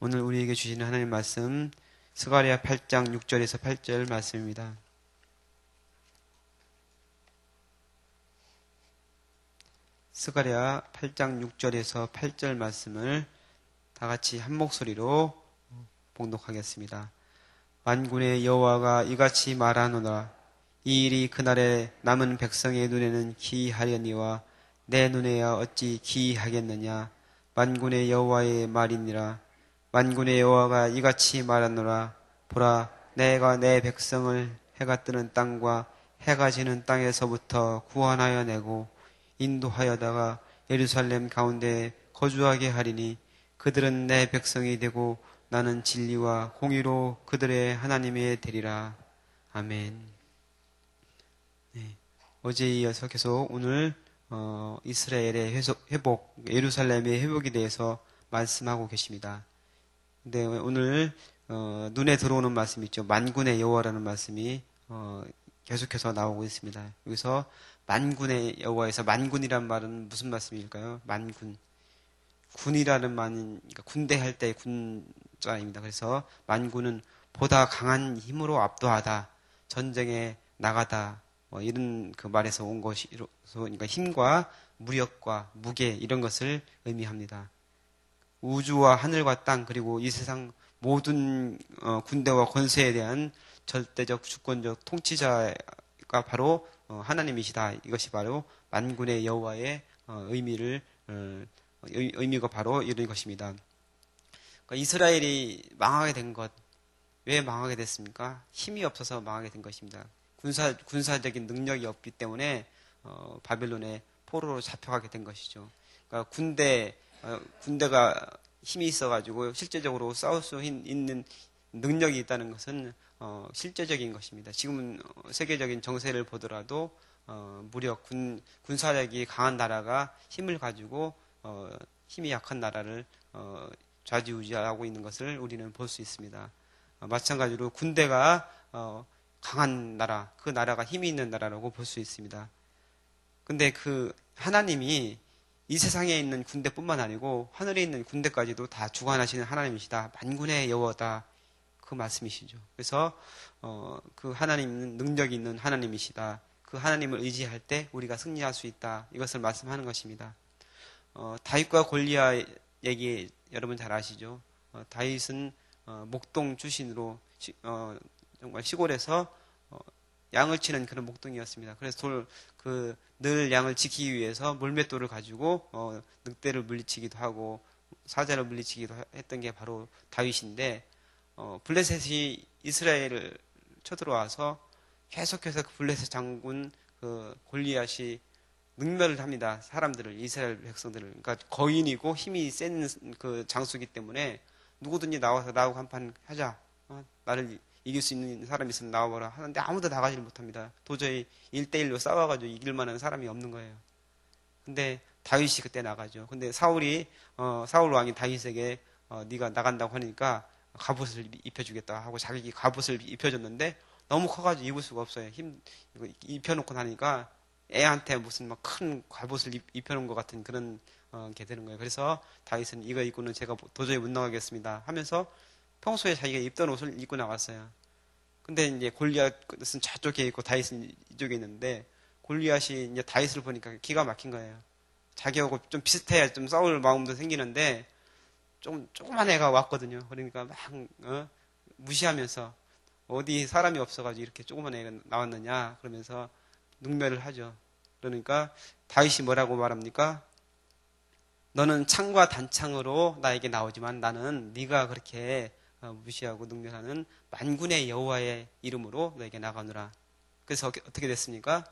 오늘 우리에게 주시는 하나님 말씀 스가랴 8장 6절에서 8절 말씀입니다. 스가랴 8장 6절에서 8절 말씀을 다 같이 한 목소리로 봉독하겠습니다. 만군의 여호와가 이같이 말하노라. 이 일이 그날에 남은 백성의 눈에는 기이하려니와 내 눈에야 어찌 기이하겠느냐. 만군의 여호와의 말이니라. 만군의 여호와가 이같이 말하노라. 보라, 내가 내 백성을 해가 뜨는 땅과 해가 지는 땅에서부터 구원하여 내고 인도하여다가 예루살렘 가운데 거주하게 하리니 그들은 내 백성이 되고 나는 진리와 공의로 그들의 하나님이 되리라. 아멘. 네, 어제에 이어서 계속 오늘 이스라엘의 회복, 예루살렘의 회복에 대해서 말씀하고 계십니다. 근데 오늘 눈에 들어오는 말씀 있죠. 만군의 여호와라는 말씀이 계속해서 나오고 있습니다. 여기서 만군의 여호와에서 만군이란 말은 무슨 말씀일까요? 만군. 군이라는 말은 그러니까 군대 할 때 군자입니다. 그래서 만군은 보다 강한 힘으로 압도하다, 전쟁에 나가다, 이런 그 말에서 온 것이로서 그러니까 힘과 무력과 무게 이런 것을 의미합니다. 우주와 하늘과 땅 그리고 이 세상 모든 군대와 권세에 대한 절대적 주권적 통치자가 바로 하나님이시다. 이것이 바로 만군의 여호와의 의미가 바로 이런 것입니다. 그러니까 이스라엘이 망하게 된 것, 왜 망하게 됐습니까? 힘이 없어서 망하게 된 것입니다. 군사적인 능력이 없기 때문에 바벨론의 포로로 잡혀가게 된 것이죠. 그러니까 군대가 힘이 있어가지고 실제적으로 싸울 수 있는 능력이 있다는 것은 실제적인 것입니다. 지금은 세계적인 정세를 보더라도 무력, 군사력이 강한 나라가 힘을 가지고 힘이 약한 나라를 좌지우지하고 있는 것을 우리는 볼 수 있습니다. 마찬가지로 군대가 강한 나라, 그 나라가 힘이 있는 나라라고 볼 수 있습니다. 근데 그 하나님이 이 세상에 있는 군대뿐만 아니고 하늘에 있는 군대까지도 다 주관하시는 하나님이시다. 만군의 여호와다. 그 말씀이시죠. 그래서 그 하나님은 능력이 있는 하나님이시다. 그 하나님을 의지할 때 우리가 승리할 수 있다. 이것을 말씀하는 것입니다. 다윗과 골리앗 얘기 여러분 잘 아시죠? 다윗은 목동 출신으로 정말 시골에서 양을 치는 그런 목동이었습니다. 그래서 늘 양을 지키기 위해서 물맷돌을 가지고 늑대를 물리치기도 하고 사자를 물리치기도 했던 게 바로 다윗인데 블레셋이 이스라엘을 쳐들어와서 계속해서 그 블레셋 장군 그 골리앗이 능멸을 합니다. 사람들을, 이스라엘 백성들을. 그러니까 거인이고 힘이 센 그 장수기 때문에 누구든지 나와서 나하고 한판 하자. 나를 이길 수 있는 사람이 있으면 나와봐라 하는데 아무도 나가지를 못합니다. 도저히 1대1로 싸워가지고 이길 만한 사람이 없는 거예요. 근데 다윗이 그때 나가죠. 근데 사울 왕이 다윗에게 네가 나간다고 하니까 갑옷을 입혀주겠다 하고 자기 갑옷을 입혀줬는데 너무 커가지고 입을 수가 없어요. 이거 입혀놓고 나니까 애한테 무슨 막 큰 갑옷을 입혀놓은 것 같은 그런 게 되는 거예요. 그래서 다윗은 이거 입고는 제가 도저히 못 나가겠습니다 하면서 평소에 자기가 입던 옷을 입고 나갔어요. 근데 이제 골리앗은 저쪽에 있고 다윗은 이쪽에 있는데 골리앗이 이제 다윗을 보니까 기가 막힌 거예요. 자기하고 좀 비슷해야 좀 싸울 마음도 생기는데 조그만 애가 왔거든요. 그러니까 막 무시하면서 어디 사람이 없어가지고 이렇게 조그만 애가 나왔느냐 그러면서 능멸을 하죠. 그러니까 다윗이 뭐라고 말합니까? 너는 창과 단창으로 나에게 나오지만 나는 네가 그렇게 무시하고 능멸하는 만군의 여호와의 이름으로 너에게 나가노라. 그래서 어떻게 됐습니까?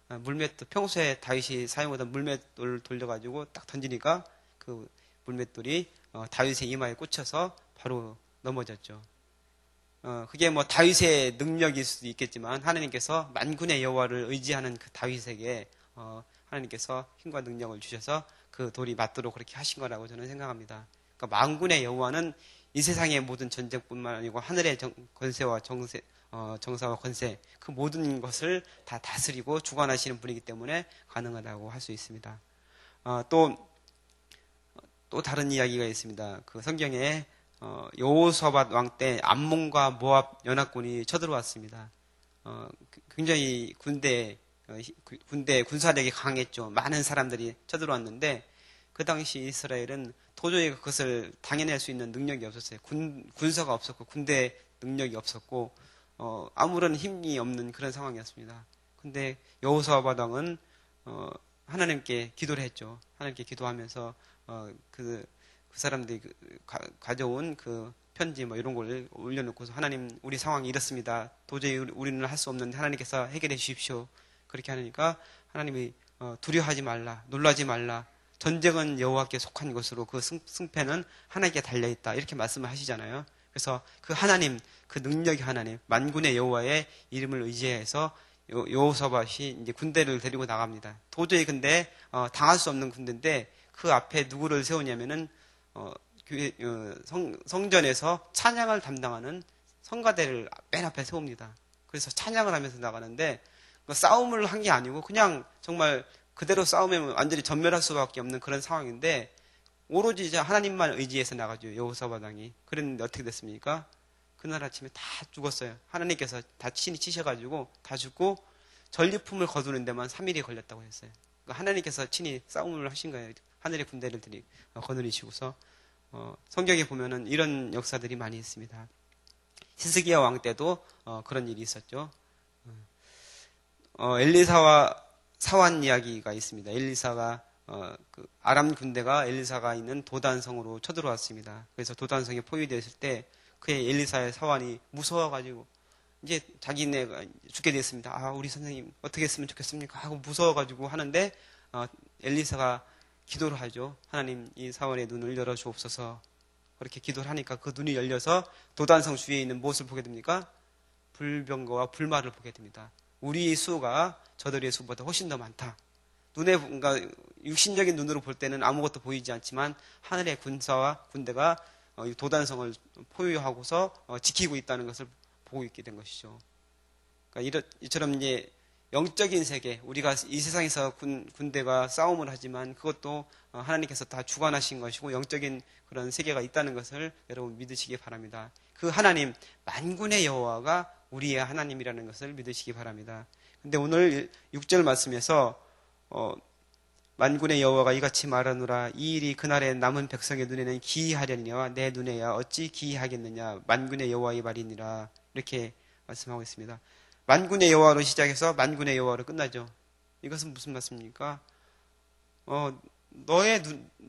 물맷돌, 평소에 다윗이 사용하던 물맷돌을 돌려가지고 딱 던지니까 그 물맷돌이 다윗의 이마에 꽂혀서 바로 넘어졌죠. 그게 뭐 다윗의 능력일 수도 있겠지만 하나님께서 만군의 여호와를 의지하는 그 다윗에게 하나님께서 힘과 능력을 주셔서 그 돌이 맞도록 그렇게 하신 거라고 저는 생각합니다. 그러니까 만군의 여호와는 이 세상의 모든 전쟁뿐만 아니고 하늘의 권세와 정사와 권세 그 모든 것을 다 다스리고 주관하시는 분이기 때문에 가능하다고 할 수 있습니다. 또 다른 이야기가 있습니다. 그 성경에 여호사밧 왕 때 암몬과 모압 연합군이 쳐들어왔습니다. 굉장히 군대 군사력이 강했죠. 많은 사람들이 쳐들어왔는데 그 당시 이스라엘은 도저히 그것을 당해낼 수 있는 능력이 없었어요. 군사가 없었고 군대 능력이 없었고 아무런 힘이 없는 그런 상황이었습니다. 근데 여호사밧 왕은 하나님께 기도를 했죠. 하나님께 기도하면서 그 사람들이 가져온 그 편지 뭐 이런 걸 올려놓고서 하나님 우리 상황이 이렇습니다. 도저히 우리는 할 수 없는데 하나님께서 해결해 주십시오. 그렇게 하니까 하나님이 두려워하지 말라, 놀라지 말라. 전쟁은 여호와께 속한 것으로 그 승패는 하나님께 달려있다. 이렇게 말씀을 하시잖아요. 그래서 그 하나님, 그 능력의 하나님, 만군의 여호와의 이름을 의지해서 여호사밧이 이제 군대를 데리고 나갑니다. 도저히 근데 당할 수 없는 군대인데 그 앞에 누구를 세우냐면은 성전에서 찬양을 담당하는 성가대를 맨 앞에 세웁니다. 그래서 찬양을 하면서 나가는데 싸움을 한 게 아니고 그냥 정말 그대로 싸우면 완전히 전멸할 수밖에 없는 그런 상황인데 오로지 이제 하나님만 의지해서 나가죠. 여호사밧 왕이. 그랬는데 어떻게 됐습니까? 그날 아침에 다 죽었어요. 하나님께서 다 친히 치셔가지고 다 죽고 전리품을 거두는 데만 3일이 걸렸다고 했어요. 그러니까 하나님께서 친히 싸움을 하신 거예요. 하늘의 군대를 거느리시고서 성경에 보면은 이런 역사들이 많이 있습니다. 히스기야 왕 때도 그런 일이 있었죠. 엘리사와 사환 이야기가 있습니다. 엘리사가 그 아람 군대가 엘리사가 있는 도단성으로 쳐들어왔습니다. 그래서 도단성에 포위되었을 때 그의 엘리사의 사환이 무서워가지고 이제 자기네가 죽게 됐습니다. 아, 우리 선생님 어떻게 했으면 좋겠습니까? 하고 무서워가지고 하는데 엘리사가 기도를 하죠. 하나님 이 사환의 눈을 열어 주옵소서. 그렇게 기도를 하니까 그 눈이 열려서 도단성 주위에 있는 무엇을 보게 됩니까? 불병거와 불말을 보게 됩니다. 우리의 수가 저들의 수보다 훨씬 더 많다. 눈에, 그러니까 육신적인 눈으로 볼 때는 아무것도 보이지 않지만 하늘의 군대가 도단성을 포위하고서 지키고 있다는 것을 보고 있게 된 것이죠. 그러니까 이처럼 이제 영적인 세계, 우리가 이 세상에서 군대가 싸움을 하지만 그것도 하나님께서 다 주관하신 것이고 영적인 그런 세계가 있다는 것을 여러분 믿으시기 바랍니다. 그 하나님, 만군의 여호와가 우리의 하나님이라는 것을 믿으시기 바랍니다. 근데 오늘 6절 말씀에서 만군의 여호와가 이같이 말하노라. 이 일이 그날의 남은 백성의 눈에는 기이하려니와 내 눈에야 어찌 기이하겠느냐. 만군의 여호와의 말이니라. 이렇게 말씀하고 있습니다. 만군의 여호와로 시작해서 만군의 여호와로 끝나죠. 이것은 무슨 말씀입니까?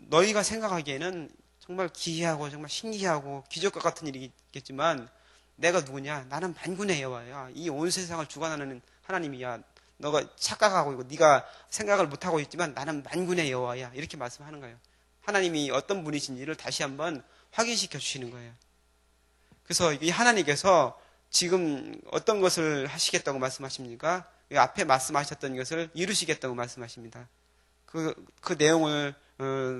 너희가 생각하기에는 정말 기이하고 정말 신기하고 기적과 같은 일이겠지만 내가 누구냐? 나는 만군의 여호와야. 이 온 세상을 주관하는 하나님이야. 너가 착각하고 있고 네가 생각을 못하고 있지만 나는 만군의 여호와야. 이렇게 말씀하는 거예요. 하나님이 어떤 분이신지를 다시 한번 확인시켜 주시는 거예요. 그래서 이 하나님께서 지금 어떤 것을 하시겠다고 말씀하십니까? 앞에 말씀하셨던 것을 이루시겠다고 말씀하십니다. 그 내용을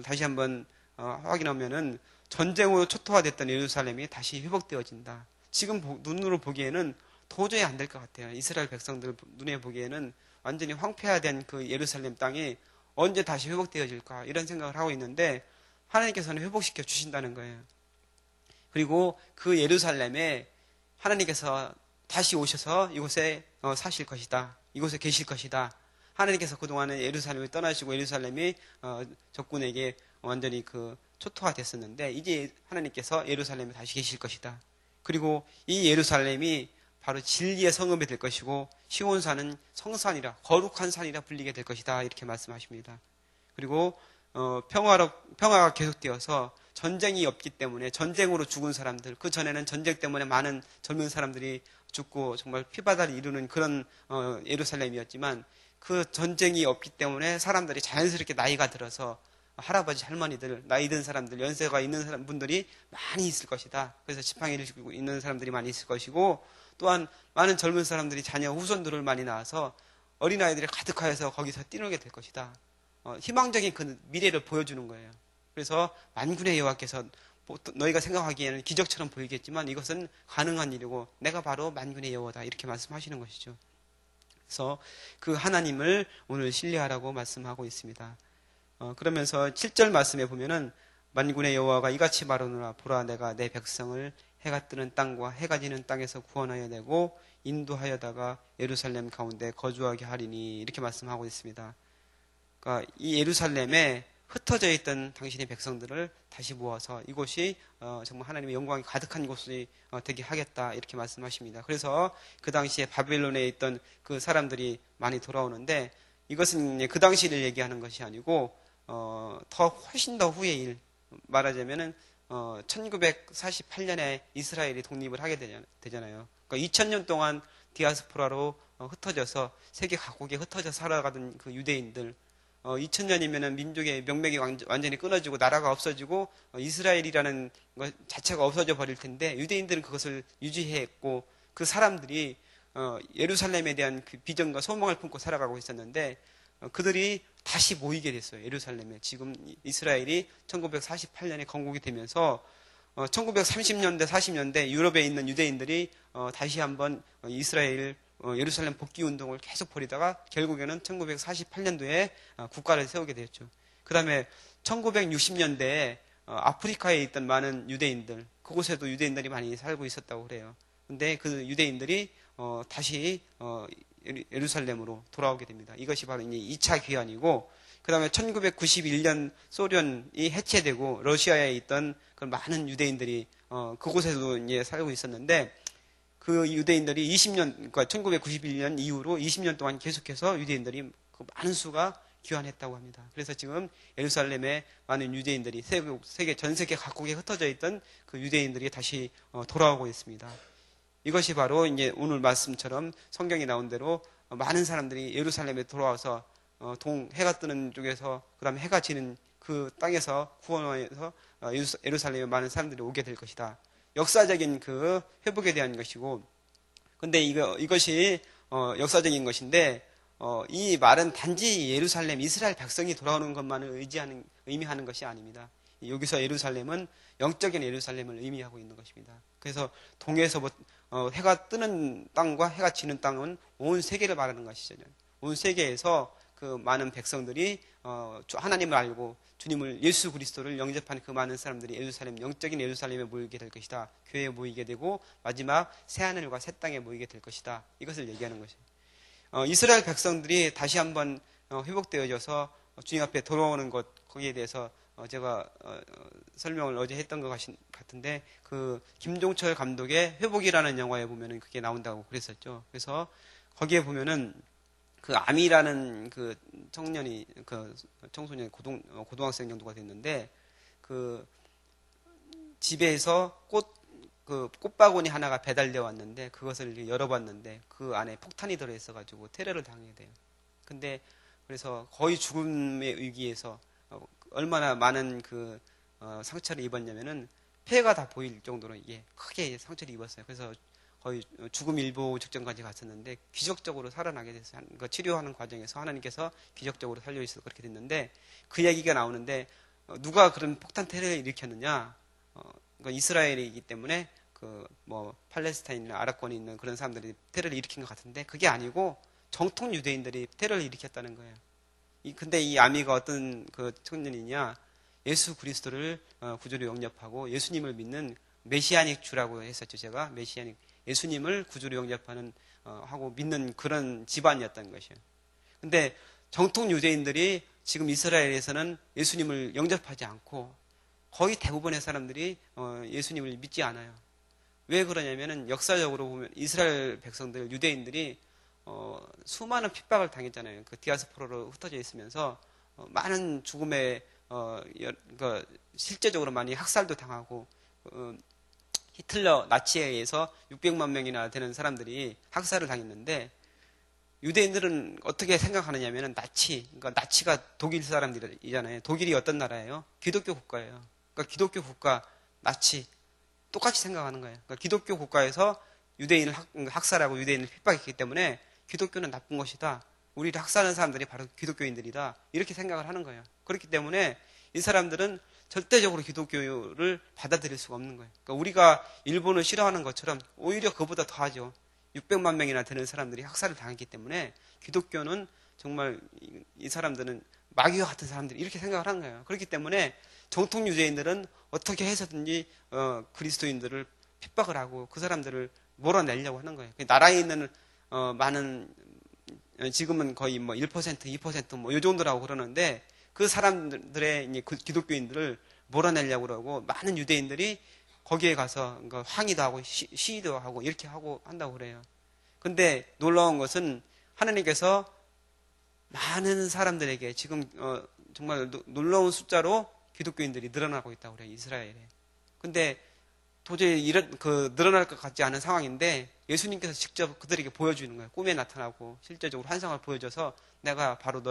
다시 한번 확인하면은 전쟁으로 초토화됐던 예루살렘이 다시 회복되어진다. 지금 눈으로 보기에는 도저히 안 될 것 같아요. 이스라엘 백성들 눈에 보기에는 완전히 황폐화된 그 예루살렘 땅이 언제 다시 회복되어질까 이런 생각을 하고 있는데 하나님께서는 회복시켜 주신다는 거예요. 그리고 그 예루살렘에 하나님께서 다시 오셔서 이곳에 사실 것이다. 이곳에 계실 것이다. 하나님께서 그동안에 예루살렘을 떠나시고 예루살렘이 적군에게 완전히 그 초토화됐었는데 이제 하나님께서 예루살렘에 다시 계실 것이다. 그리고 이 예루살렘이 바로 진리의 성읍이 될 것이고 시온산은 성산이라 거룩한 산이라 불리게 될 것이다. 이렇게 말씀하십니다. 그리고 평화가 계속되어서 전쟁이 없기 때문에 전쟁으로 죽은 사람들, 그 전에는 전쟁 때문에 많은 젊은 사람들이 죽고 정말 피바다를 이루는 그런 예루살렘이었지만 그 전쟁이 없기 때문에 사람들이 자연스럽게 나이가 들어서 할아버지, 할머니들, 나이 든 사람들, 연세가 있는 분들이 많이 있을 것이다. 그래서 지팡이를 쥐고 있는 사람들이 많이 있을 것이고 또한 많은 젊은 사람들이 자녀 후손들을 많이 낳아서 어린아이들이 가득하여서 거기서 뛰놀게 될 것이다. 희망적인 그 미래를 보여주는 거예요. 그래서 만군의 여호와께서 너희가 생각하기에는 기적처럼 보이겠지만 이것은 가능한 일이고 내가 바로 만군의 여호와다. 이렇게 말씀하시는 것이죠. 그래서 그 하나님을 오늘 신뢰하라고 말씀하고 있습니다. 그러면서 7절 말씀에 보면은 만군의 여호와가 이같이 말하노라. 보라, 내가 내 백성을 해가 뜨는 땅과 해가 지는 땅에서 구원하여 내고 인도하여다가 예루살렘 가운데 거주하게 하리니, 이렇게 말씀하고 있습니다. 그러니까 이 예루살렘에 흩어져 있던 당신의 백성들을 다시 모아서 이곳이 정말 하나님의 영광이 가득한 곳이 되게 하겠다, 이렇게 말씀하십니다. 그래서 그 당시에 바벨론에 있던 그 사람들이 많이 돌아오는데, 이것은 그 당시를 얘기하는 것이 아니고 더 훨씬 더 후의 일, 말하자면은 1948년에 이스라엘이 독립을 하게 되잖아요. 그러니까 2000년 동안 디아스포라로 흩어져서 세계 각국에 흩어져 살아가던 그 유대인들, 2000년이면은 민족의 명맥이 완전히 끊어지고 나라가 없어지고 이스라엘이라는 것 자체가 없어져 버릴 텐데, 유대인들은 그것을 유지했고 그 사람들이 예루살렘에 대한 그 비전과 소망을 품고 살아가고 있었는데, 그들이 다시 모이게 됐어요. 예루살렘에. 지금 이스라엘이 1948년에 건국이 되면서 1930년대 40년대 유럽에 있는 유대인들이 다시 한번 이스라엘 예루살렘 복귀 운동을 계속 벌이다가 결국에는 1948년도에 국가를 세우게 되었죠. 그 다음에 1960년대에 아프리카에 있던 많은 유대인들, 그곳에도 유대인들이 많이 살고 있었다고 그래요. 근데 그 유대인들이 다시 예루살렘으로 돌아오게 됩니다. 이것이 바로 이제 2차 귀환이고, 그 다음에 1991년 소련이 해체되고 러시아에 있던 그 많은 유대인들이 그곳에도 이제 살고 있었는데, 그 유대인들이 20년, 그러니까 1991년 이후로 20년 동안 계속해서 유대인들이 그 많은 수가 귀환했다고 합니다. 그래서 지금 예루살렘에 많은 유대인들이 전 세계 각국에 흩어져 있던 그 유대인들이 다시 돌아오고 있습니다. 이것이 바로 이제 오늘 말씀처럼 성경에 나온 대로 많은 사람들이 예루살렘에 돌아와서 해가 뜨는 쪽에서, 그 다음에 해가 지는 그 땅에서 구원하여서 예루살렘에 많은 사람들이 오게 될 것이다. 역사적인 그 회복에 대한 것이고, 근데 이것이 역사적인 것인데, 이 말은 단지 예루살렘, 이스라엘 백성이 돌아오는 것만을 의미하는 것이 아닙니다. 여기서 예루살렘은 영적인 예루살렘을 의미하고 있는 것입니다. 그래서 동해에서부터 해가 뜨는 땅과 해가 지는 땅은 온 세계를 말하는 것이죠. 온 세계에서 그 많은 백성들이 하나님을 알고 주님을, 예수 그리스도를 영접한 그 많은 사람들이 예루살렘, 영적인 예루살렘에 모이게 될 것이다. 교회에 모이게 되고 마지막 새하늘과 새 땅에 모이게 될 것이다. 이것을 얘기하는 것이에요. 이스라엘 백성들이 다시 한번 회복되어져서 주님 앞에 돌아오는 것, 거기에 대해서 제가 설명을 어제 했던 것 같은데, 그 김종철 감독의 회복이라는 영화에 보면은 그게 나온다고 그랬었죠. 그래서 거기에 보면은 그 아미라는 그 청년이, 그 청소년 고등학생 정도가 됐는데, 그 집에서 꽃바구니 하나가 배달되어 왔는데, 그것을 열어봤는데 그 안에 폭탄이 들어있어가지고 테러를 당하게 돼요. 근데 그래서 거의 죽음의 위기에서 얼마나 많은 그 상처를 입었냐면은 폐가 다 보일 정도로 이게 크게 상처를 입었어요. 그래서 거의 죽음 일보 직전까지 갔었는데 기적적으로 살아나게 됐어요. 그 치료하는 과정에서 하나님께서 기적적으로 살려주셔서 그렇게 됐는데, 그 얘기가 나오는데, 누가 그런 폭탄 테러를 일으켰느냐? 이스라엘이기 때문에 팔레스타인이나 아랍권에 있는 그런 사람들이 테러를 일으킨 것 같은데, 그게 아니고 정통 유대인들이 테러를 일으켰다는 거예요. 근데 이 아미가 어떤 그 청년이냐? 예수 그리스도를 구주로 영접하고 예수님을 믿는 메시아닉 주라고 했었죠. 제가 메시아닉, 예수님을 구주로 영접하는 하고 믿는 그런 집안이었던 것이에요. 근데 정통 유대인들이 지금 이스라엘에서는 예수님을 영접하지 않고 거의 대부분의 사람들이 예수님을 믿지 않아요. 왜 그러냐면은 역사적으로 보면 이스라엘 백성들, 유대인들이 수많은 핍박을 당했잖아요. 그 디아스포라로 흩어져 있으면서 많은 죽음에 실제적으로 많이 학살도 당하고, 히틀러 나치에 의해서 600만 명이나 되는 사람들이 학살을 당했는데, 유대인들은 어떻게 생각하느냐면은 그러니까 나치가 독일 사람들이잖아요. 독일이 어떤 나라예요? 기독교 국가예요. 그러니까 기독교 국가, 나치 똑같이 생각하는 거예요. 그러니까 기독교 국가에서 유대인을 학살하고 유대인을 핍박했기 때문에 기독교는 나쁜 것이다. 우리를 학살하는 사람들이 바로 기독교인들이다. 이렇게 생각을 하는 거예요. 그렇기 때문에 이 사람들은 절대적으로 기독교를 받아들일 수가 없는 거예요. 그러니까 우리가 일본을 싫어하는 것처럼 오히려 그보다 더하죠. 600만 명이나 되는 사람들이 학살을 당했기 때문에 기독교는 정말 이 사람들은 마귀와 같은 사람들이 이렇게 생각을 한 거예요. 그렇기 때문에 정통 유대인들은 어떻게 해서든지 그리스도인들을 핍박을 하고 그 사람들을 몰아내려고 하는 거예요. 나라에 있는 많은 지금은 거의 뭐 1%, 2% 뭐 이 정도라고 그러는데 그 사람들의 이제 그 기독교인들을 몰아내려고 그러고 많은 유대인들이 거기에 가서 항의도 하고 시위도 하고 이렇게 하고 한다고 그래요. 근데 놀라운 것은 하나님께서 많은 사람들에게 지금 정말 놀라운 숫자로 기독교인들이 늘어나고 있다고 그래요. 이스라엘에. 근데 도저히 늘어날 것 같지 않은 상황인데 예수님께서 직접 그들에게 보여주는 거예요. 꿈에 나타나고 실제적으로 환상을 보여줘서 내가 바로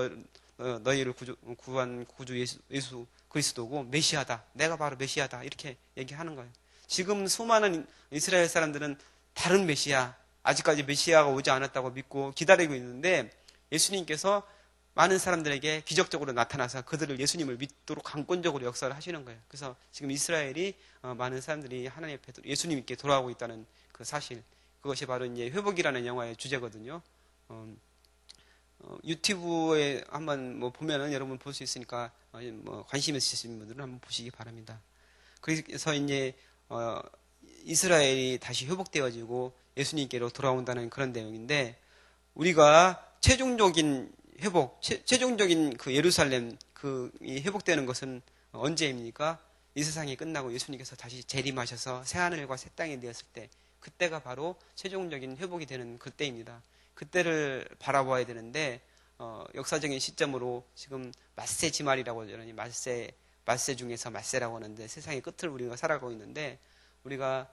너희를 구한 구주 예수 그리스도고 메시아다. 내가 바로 메시아다. 이렇게 얘기하는 거예요. 지금 수많은 이스라엘 사람들은 다른 메시아, 아직까지 메시아가 오지 않았다고 믿고 기다리고 있는데 예수님께서 많은 사람들에게 기적적으로 나타나서 그들을 예수님을 믿도록 강권적으로 역사를 하시는 거예요. 그래서 지금 이스라엘이 많은 사람들이 하나님 앞에 예수님께 돌아오고 있다는 그 사실, 그것이 바로 이제 회복이라는 영화의 주제거든요. 유튜브에 한번 뭐 보면은 여러분 볼 수 있으니까 뭐 관심 있으신 분들은 한번 보시기 바랍니다. 그래서 이제 이스라엘이 다시 회복되어지고 예수님께로 돌아온다는 그런 내용인데 우리가 최종적인 회복, 최종적인 그 예루살렘 이 회복되는 것은 언제입니까? 이 세상이 끝나고 예수님께서 다시 재림하셔서 새하늘과 새 땅이 되었을 때 그때가 바로 최종적인 회복이 되는 그때입니다. 그때를 바라봐야 되는데 역사적인 시점으로 지금 맞세 지말이라고 하잖아요. 맞세 중에서 맞세라고 하는데 세상의 끝을 우리가 살아가고 있는데 우리가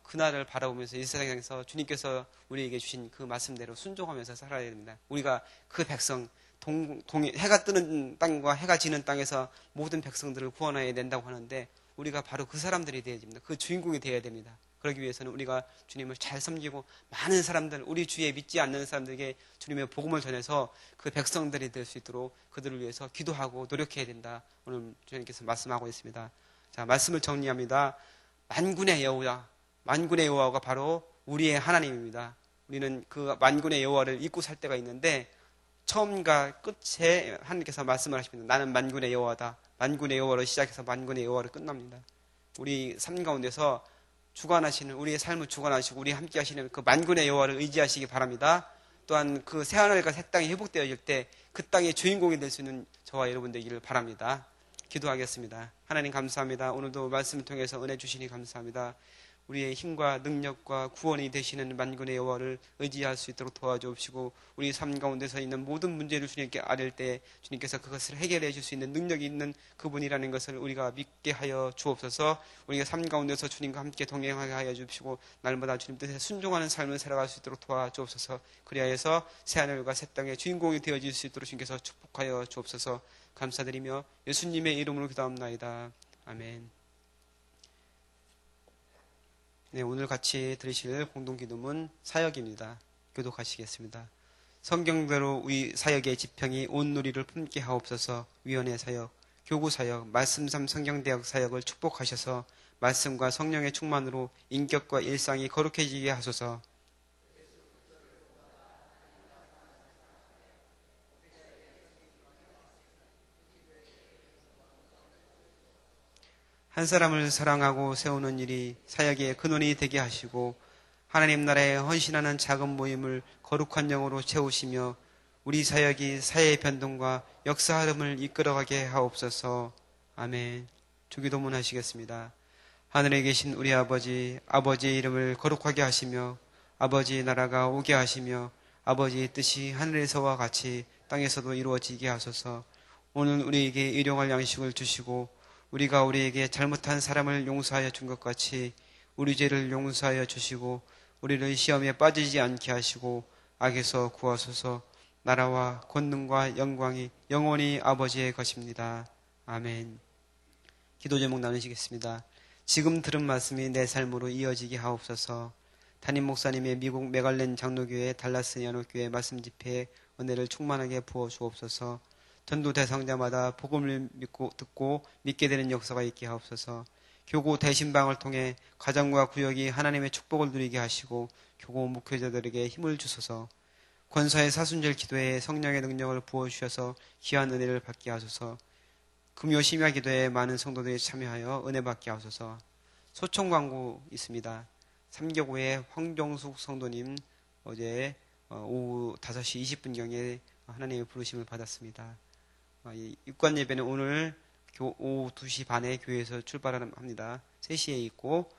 그날을 바라보면서 이 세상에서 주님께서 우리에게 주신 그 말씀대로 순종하면서 살아야 됩니다. 우리가 그 백성 해가 뜨는 땅과 해가 지는 땅에서 모든 백성들을 구원해야 된다고 하는데 우리가 바로 그 사람들이 되어야 됩니다. 그 주인공이 되어야 됩니다. 그러기 위해서는 우리가 주님을 잘 섬기고 많은 사람들, 우리 주위에 믿지 않는 사람들에게 주님의 복음을 전해서 그 백성들이 될 수 있도록 그들을 위해서 기도하고 노력해야 된다. 오늘 주님께서 말씀하고 있습니다. 자, 말씀을 정리합니다. 만군의 여호와가 바로 우리의 하나님입니다. 우리는 그 만군의 여호와를 잊고 살 때가 있는데 처음과 끝에 하나님께서 말씀을 하십니다. 나는 만군의 여호와다. 만군의 여호와로 시작해서 만군의 여호와로 끝납니다. 우리 삶 가운데서 주관하시는 우리의 삶을 주관하시고 우리 함께 하시는 그 만군의 여호와를 의지하시기 바랍니다. 또한 그 새하늘과 새 땅이 회복되어질 때 그 땅의 주인공이 될 수 있는 저와 여러분 되기를 바랍니다. 기도하겠습니다. 하나님 감사합니다. 오늘도 말씀을 통해서 은혜 주시니 감사합니다. 우리의 힘과 능력과 구원이 되시는 만군의 여호와를 의지할 수 있도록 도와주옵시고 우리 삶 가운데서 있는 모든 문제를 주님께 아뢰을 때 주님께서 그것을 해결해 줄 수 있는 능력이 있는 그분이라는 것을 우리가 믿게 하여 주옵소서. 우리가 삶 가운데서 주님과 함께 동행하게 하여 주시고 날마다 주님 뜻에 순종하는 삶을 살아갈 수 있도록 도와주옵소서. 그리하여서 새하늘과 새 땅의 주인공이 되어질 수 있도록 주님께서 축복하여 주옵소서. 감사드리며 예수님의 이름으로 기도합나이다. 아멘. 네, 오늘 같이 들으실 공동기도문 사역입니다. 교독하시겠습니다. 성경대로 우리 사역의 지평이 온 누리를 품게 하옵소서. 위원회 사역, 교구 사역, 말씀삼 성경대학 사역을 축복하셔서 말씀과 성령의 충만으로 인격과 일상이 거룩해지게 하소서. 한 사람을 사랑하고 세우는 일이 사역의 근원이 되게 하시고 하나님 나라에 헌신하는 작은 모임을 거룩한 영으로 채우시며 우리 사역이 사회의 변동과 역사 흐름을 이끌어가게 하옵소서. 아멘. 주기도문 하시겠습니다. 하늘에 계신 우리 아버지, 아버지의 이름을 거룩하게 하시며 아버지의 나라가 오게 하시며 아버지의 뜻이 하늘에서와 같이 땅에서도 이루어지게 하소서. 오늘 우리에게 일용할 양식을 주시고 우리가 우리에게 잘못한 사람을 용서하여 준 것 같이 우리 죄를 용서하여 주시고 우리를 시험에 빠지지 않게 하시고 악에서 구하소서. 나라와 권능과 영광이 영원히 아버지의 것입니다. 아멘. 기도 제목 나누시겠습니다. 지금 들은 말씀이 내 삶으로 이어지게 하옵소서. 담임 목사님의 미국 메갈렌 장로교회 달라스 연합교회 말씀 집회에 은혜를 충만하게 부어 주옵소서. 전도 대상자마다 복음을 듣고 믿게 되는 역사가 있게 하옵소서. 교구 대신방을 통해 가정과 구역이 하나님의 축복을 누리게 하시고 교구 목회자들에게 힘을 주소서. 권사의 사순절 기도에 성령의 능력을 부어주셔서 귀한 은혜를 받게 하소서. 금요 심야 기도에 많은 성도들이 참여하여 은혜 받게 하소서. 소총 광고 있습니다. 삼교구의 황종숙 성도님 어제 오후 5시 20분경에 하나님의 부르심을 받았습니다. 육관 예배는 오늘 오후 2시 반에 교회에서 출발합니다. 3시에 있고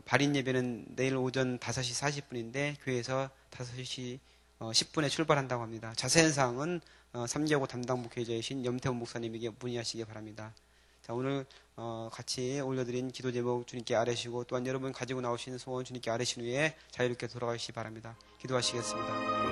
발인 예배는 내일 오전 5시 40분인데 교회에서 5시 10분에 출발한다고 합니다. 자세한 사항은 삼교구 담당 목회자이신 염태훈 목사님에게 문의하시기 바랍니다. 자, 오늘 같이 올려드린 기도 제목 주님께 아뢰시고 또한 여러분 가지고 나오신 소원 주님께 아뢰신 후에 자유롭게 돌아가시기 바랍니다. 기도하시겠습니다.